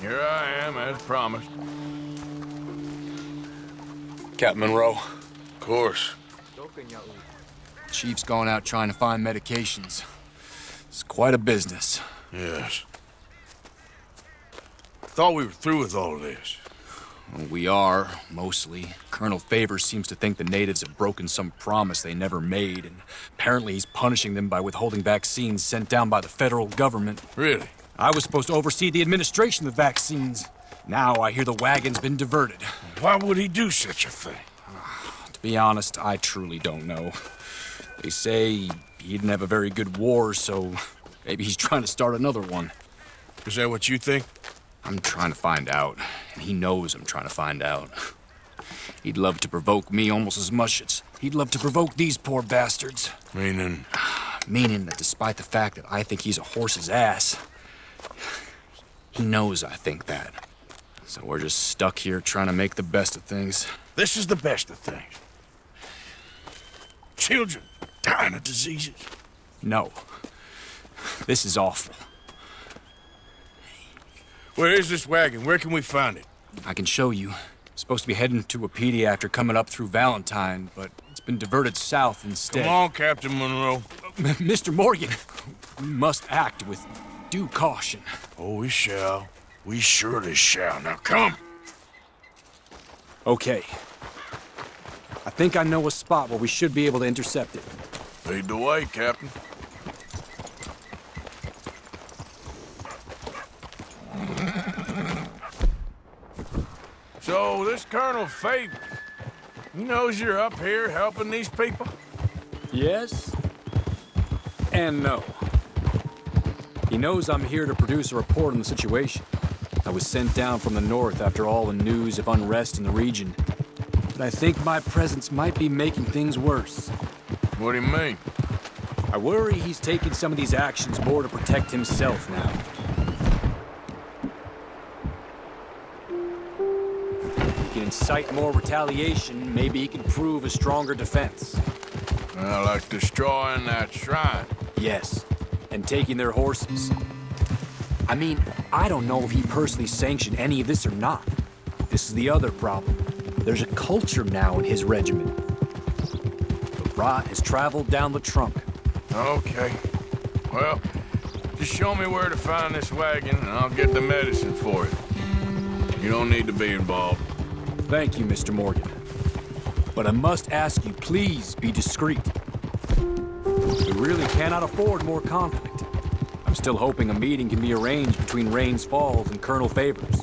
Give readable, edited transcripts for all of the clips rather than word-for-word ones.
Here I am, as promised. Captain Monroe. Of course. Chief's going out trying to find medications. It's quite a business. Yes. Thought we were through with all of this. Well, we are, mostly. Colonel Favors seems to think the natives have broken some promise they never made, and apparently he's punishing them by withholding vaccines sent down by the federal government. Really? I was supposed to oversee the administration of vaccines. Now I hear the wagon's been diverted. Why would he do such a thing? To be honest, I truly don't know. They say he didn't have a very good war, so maybe he's trying to start another one. Is that what you think? I'm trying to find out, and he knows I'm trying to find out. He'd love to provoke me almost as much as he'd love to provoke these poor bastards. Meaning? Meaning that despite the fact that I think he's a horse's ass, he knows I think that. So we're just stuck here trying to make the best of things. This is the best of things. Children dying of diseases. No. This is awful. Where is this wagon? Where can we find it? I can show you. It's supposed to be heading to a PD after coming up through Valentine, but it's been diverted south instead. Come on, Captain Monroe. Mr. Morgan, we must act with due caution. Oh, we shall. We surely shall. Now come. Okay. I think I know a spot where we should be able to intercept it. Lead the way, Captain. So, this Colonel Favors, he knows you're up here helping these people? Yes. And no. He knows I'm here to produce a report on the situation. I was sent down from the north after all the news of unrest in the region. But I think my presence might be making things worse. What do you mean? I worry he's taking some of these actions more to protect himself now. He can incite more retaliation, maybe he can prove a stronger defense. Like destroying that shrine. Yes, and taking their horses. I mean, I don't know if he personally sanctioned any of this or not. This is the other problem. There's a culture now in his regiment. The rot has traveled down the trunk. Okay. Well, just show me where to find this wagon and I'll get the medicine for it. You don't need to be involved. Thank you, Mr. Morgan. But I must ask you, please be discreet. We really cannot afford more conflict. I'm still hoping a meeting can be arranged between Rains Falls and Colonel Favors.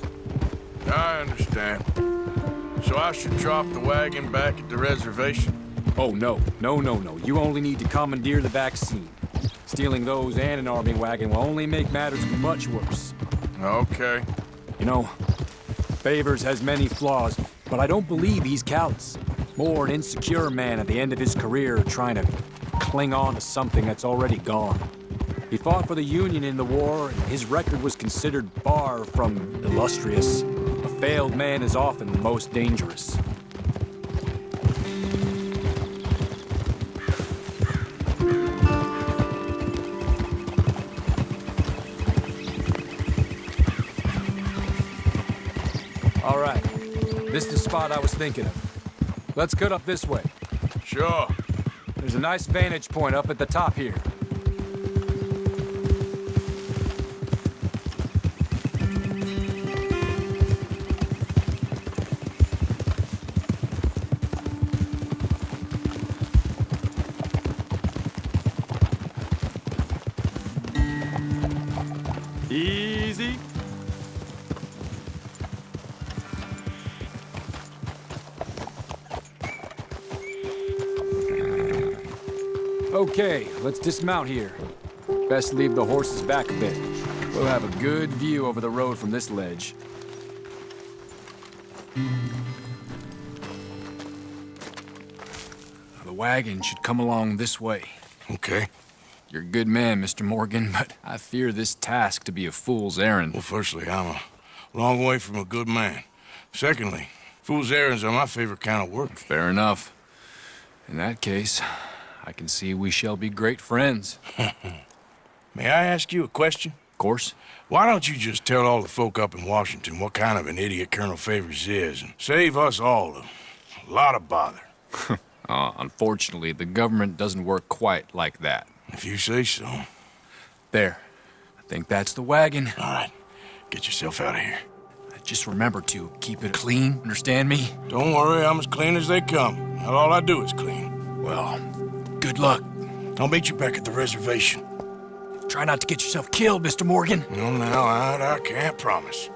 I understand. So I should drop the wagon back at the reservation? Oh, no. No. You only need to commandeer the vaccine. Stealing those and an army wagon will only make matters much worse. Okay. You know, Favors has many flaws, but I don't believe he's callous. More an insecure man at the end of his career trying to cling on to something that's already gone. He fought for the Union in the war, and his record was considered far from illustrious. A failed man is often the most dangerous. All right, this is the spot I was thinking of. Let's cut up this way. Sure. There's a nice vantage point up at the top here. Easy. Okay, let's dismount here. Best leave the horses back a bit. We'll have a good view over the road from this ledge. The wagon should come along this way. Okay. You're a good man, Mr. Morgan, but I fear this task to be a fool's errand. Well, firstly, I'm a long way from a good man. Secondly, fool's errands are my favorite kind of work. Fair enough. In that case, I can see we shall be great friends. May I ask you a question? Of course. Why don't you just tell all the folk up in Washington what kind of an idiot Colonel Favors is and save us all a lot of bother? Unfortunately, the government doesn't work quite like that. If you say so. There. I think that's the wagon. All right, get yourself out of here. Just remember to keep it clean, understand me? Don't worry, I'm as clean as they come. Not all I do is clean. Well, good luck. I'll meet you back at the reservation. Try not to get yourself killed, Mr. Morgan. No, now, I can't promise.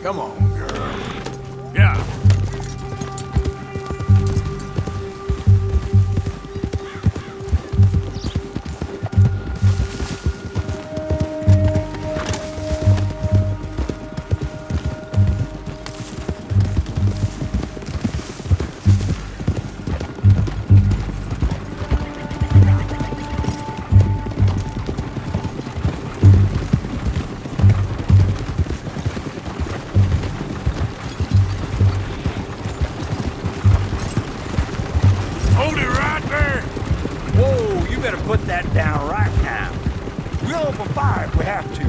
Come on, girl. Yeah. Hold it right there! Whoa, you better put that down right now. We'll open fire if we have to.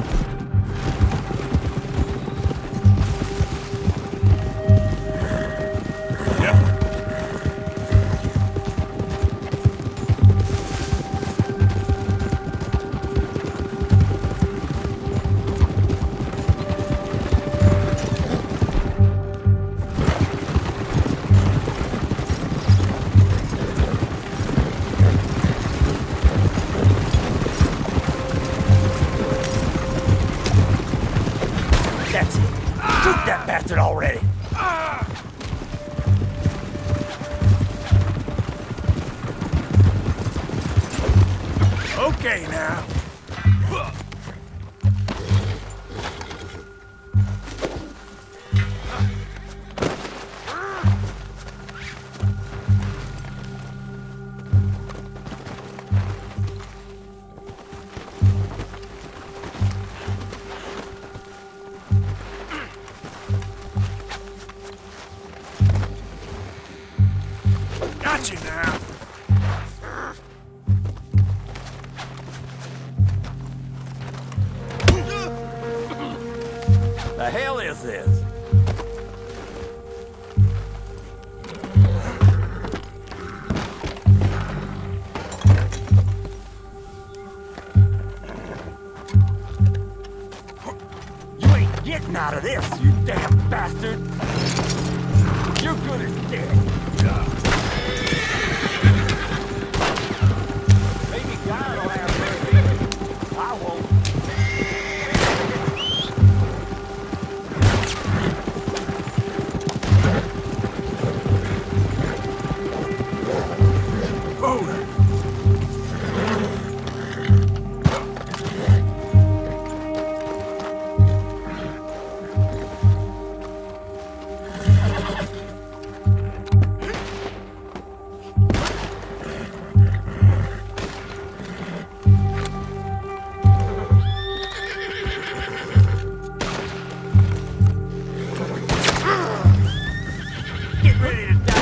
That's it. Shoot that bastard already. Okay, now. Got you now. The hell is this? You ain't getting out of this, you damn bastard! You're good as dead. Maybe God will have mercy. I won't. Get ready to die.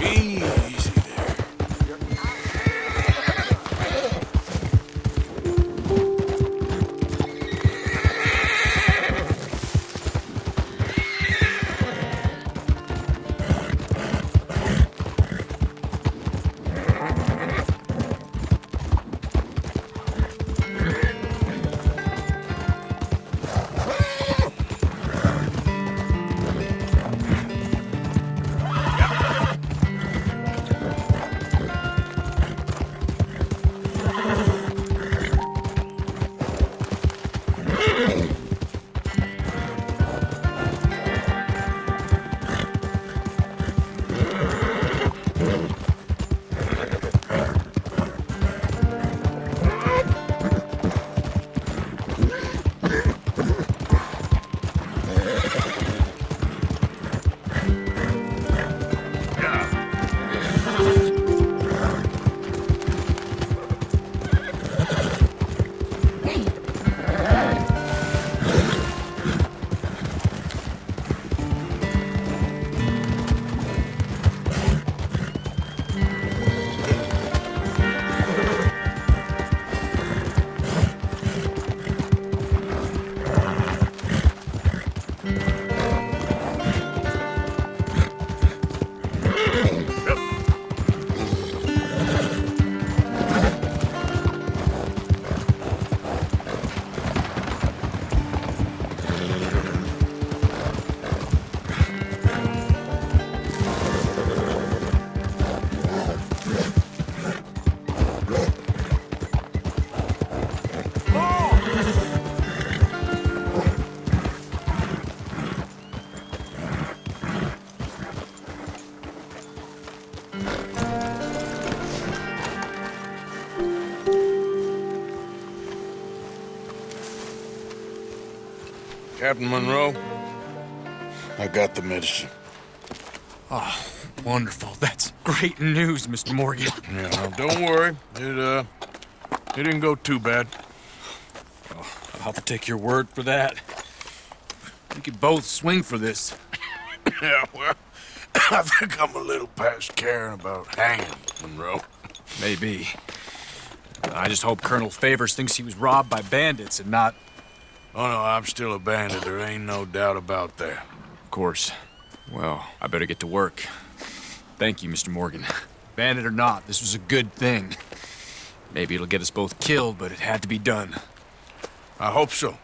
Easy there. Captain Monroe, I got the medicine. Oh, wonderful. That's great news, Mr. Morgan. Yeah, now, don't worry. It didn't go too bad. Oh, I'll have to take your word for that. We could both swing for this. Yeah, well, I think I'm a little past caring about hanging, Monroe. Maybe. I just hope Colonel Favors thinks he was robbed by bandits and not... Oh, no, I'm still a bandit. There ain't no doubt about that. Of course. Well, I better get to work. Thank you, Mr. Morgan. Bandit or not, this was a good thing. Maybe it'll get us both killed, but it had to be done. I hope so.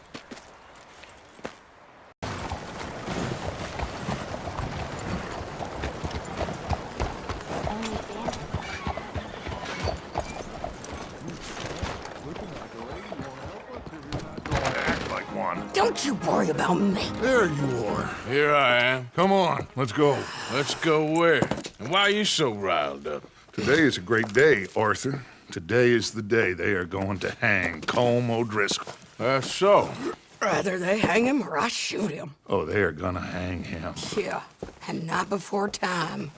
Don't you worry about me. There you are. Here I am. Come on, let's go. Let's go where? And why are you so riled up? Today is a great day, Arthur. Today is the day they are going to hang Colm O'Driscoll. That's so. Rather they hang him or I shoot him. Oh, they are gonna hang him. Yeah, and not before time.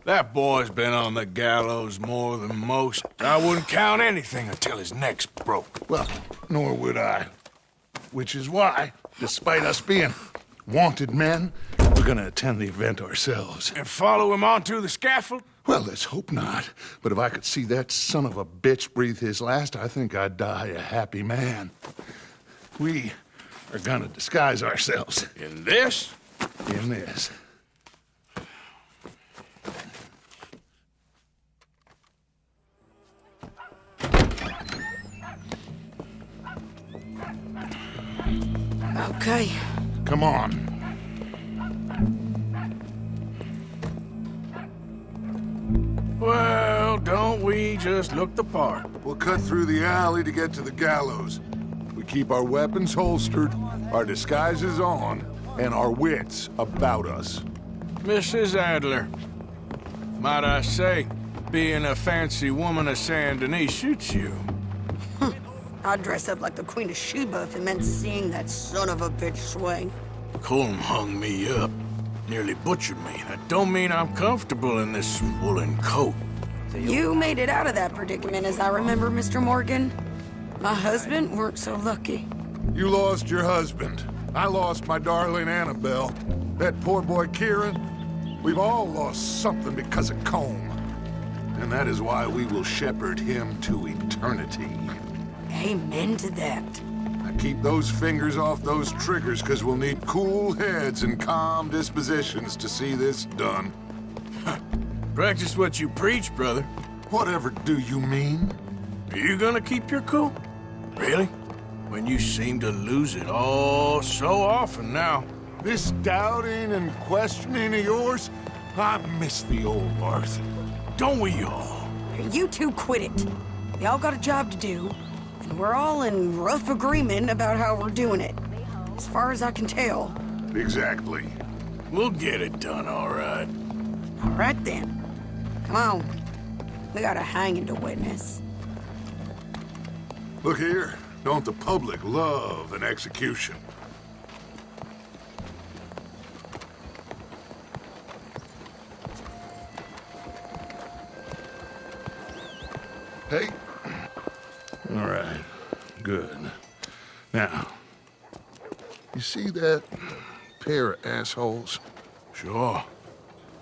That boy's been on the gallows more than most. I wouldn't count anything until his neck's broke. Well, nor would I. Which is why, despite us being wanted men, we're gonna attend the event ourselves. And follow him onto the scaffold? Well, let's hope not. But if I could see that son of a bitch breathe his last, I think I'd die a happy man. We are gonna disguise ourselves In this? in this. Okay. Come on. Well, don't we just look the part? We'll cut through the alley to get to the gallows. We keep our weapons holstered, our disguises on, and our wits about us. Mrs. Adler, might I say, being a fancy woman of Saint Denis suits you. I'd dress up like the Queen of Sheba if it meant seeing that son of a bitch swing. Colm hung me up, nearly butchered me. That don't mean I'm comfortable in this woolen coat. You made it out of that predicament, as I remember, Mr. Morgan. My husband weren't so lucky. You lost your husband. I lost my darling Annabelle. That poor boy Kieran. We've all lost something because of Colm. And that is why we will shepherd him to eternity. Amen to that. Now keep those fingers off those triggers, because we'll need cool heads and calm dispositions to see this done. Practice what you preach, brother. Whatever do you mean? Are you gonna keep your cool? Really? When you seem to lose it all so often now. This doubting and questioning of yours, I miss the old Arthur. Don't we all? You two quit it. We all got a job to do, and we're all in rough agreement about how we're doing it. As far as I can tell. Exactly. We'll get it done, all right. All right, then. Come on. We got a hanging to witness. Look here, don't the public love an execution? Hey. All right, good. Now, you see that pair of assholes? Sure.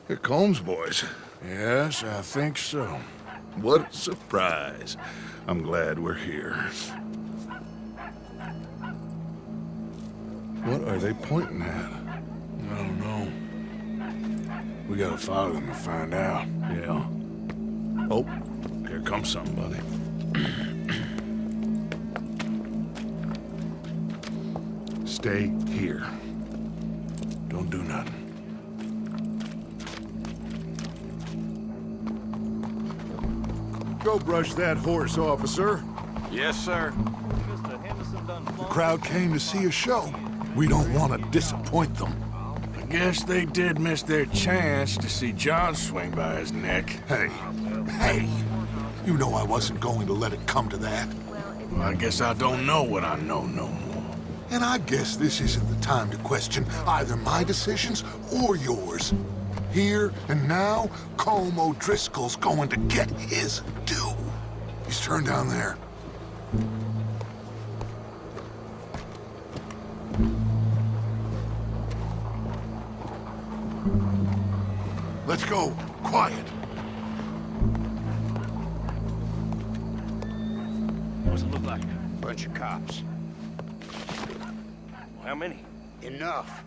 They're Colm's boys. Yes, I think so. What a surprise. I'm glad we're here. What are they pointing at? I don't know. We gotta follow them and find out. Yeah. Oh, here comes somebody. Stay here. Don't do nothing. Go brush that horse, officer. Yes, sir. The crowd came to see a show. We don't want to disappoint them. I guess they did miss their chance to see John swing by his neck. Hey, hey! You know I wasn't going to let it come to that. Well, I guess I don't know what I know no more. And I guess this isn't the time to question either my decisions or yours. Here and now, Colm O'Driscoll's going to get his due. He's turned down there. Let's go. Quiet. What's it look like? Bunch of cops. How many? Enough.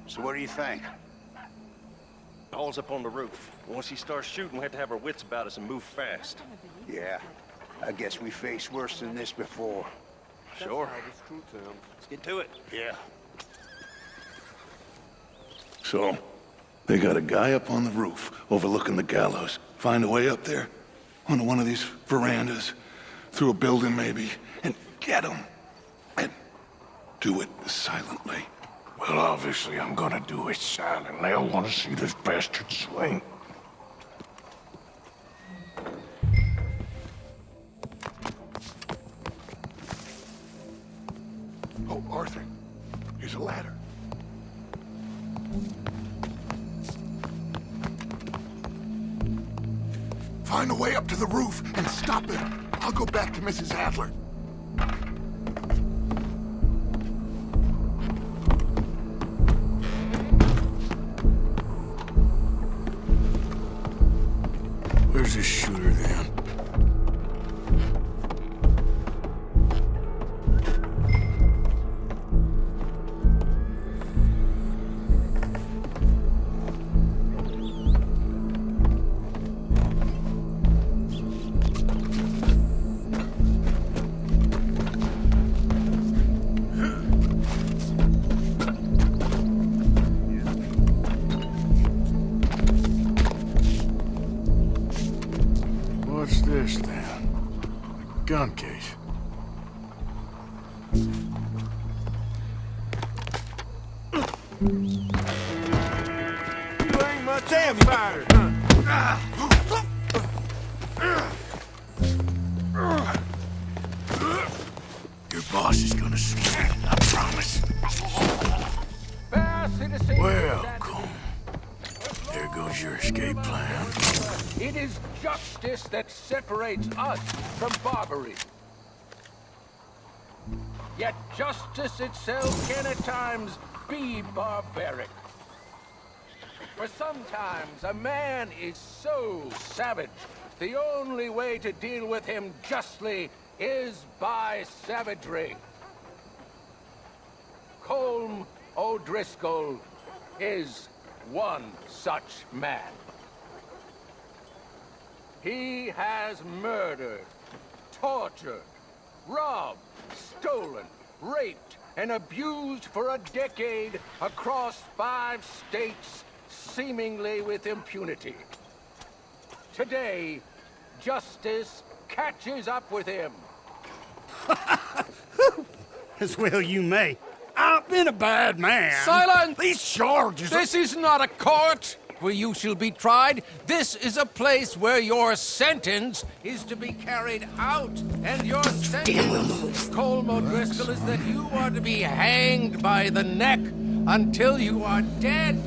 So what do you think? All's up on the roof. Once he starts shooting, we have to have our wits about us and move fast. Yeah. I guess we faced worse than this before. Sure. Let's get to it. Yeah. So, they got a guy up on the roof overlooking the gallows. Find a way up there, onto one of these verandas, through a building maybe, and get him. And do it silently. Well, obviously I'm gonna do it silently. I want to see this bastard swing. Oh, Arthur, here's a ladder. Find a way up to the roof and stop him. I'll go back to Mrs. Adler. Where's this shooter then? What's this then? A gun case. You ain't much damn fighter, huh? Your boss is gonna swing, I promise. Well, Colm, there goes your escape plan. It is justice that separates us from barbary. Yet justice itself can at times be barbaric. For sometimes a man is so savage, the only way to deal with him justly is by savagery. Colm O'Driscoll is one such man. He has murdered, tortured, robbed, stolen, raped, and abused for a decade across 5 states, seemingly with impunity. Today, justice catches up with him. As well you may. I've been a bad man. Silence! These charges... This is not a court where you shall be tried. This is a place where your sentence is to be carried out. And your sentence, Colm O'Driscoll, is that you are to be hanged by the neck until you are dead.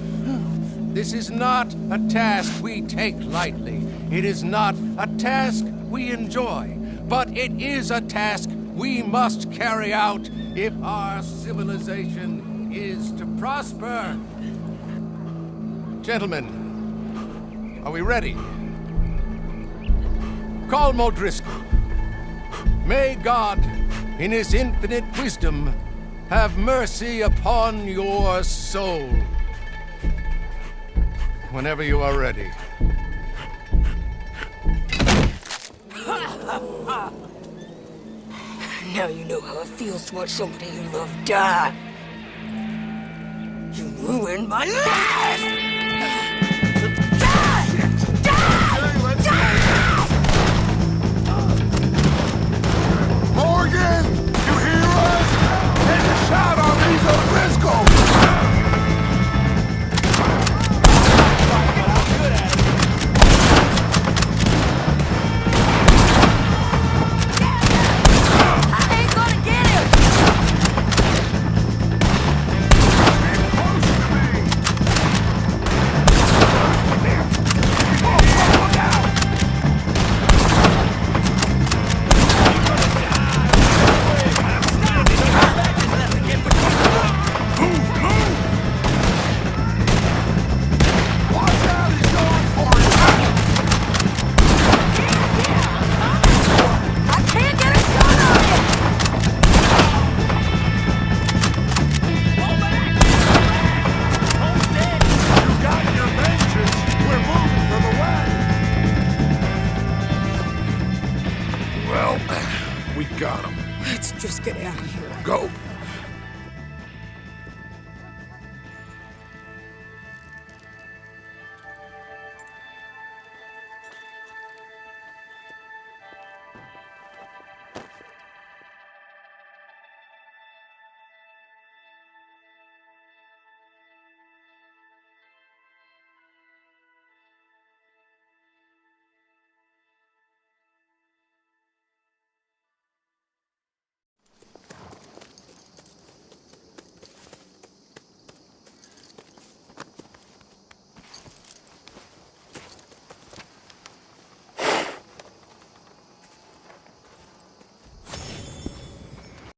This is not a task we take lightly. It is not a task we enjoy. But it is a task we must carry out if our civilization is to prosper. Gentlemen, are we ready? Colm O'Driscoll, may God, in his infinite wisdom, have mercy upon your soul. Whenever you are ready. Now you know how it feels to watch somebody you love die. You ruined my life!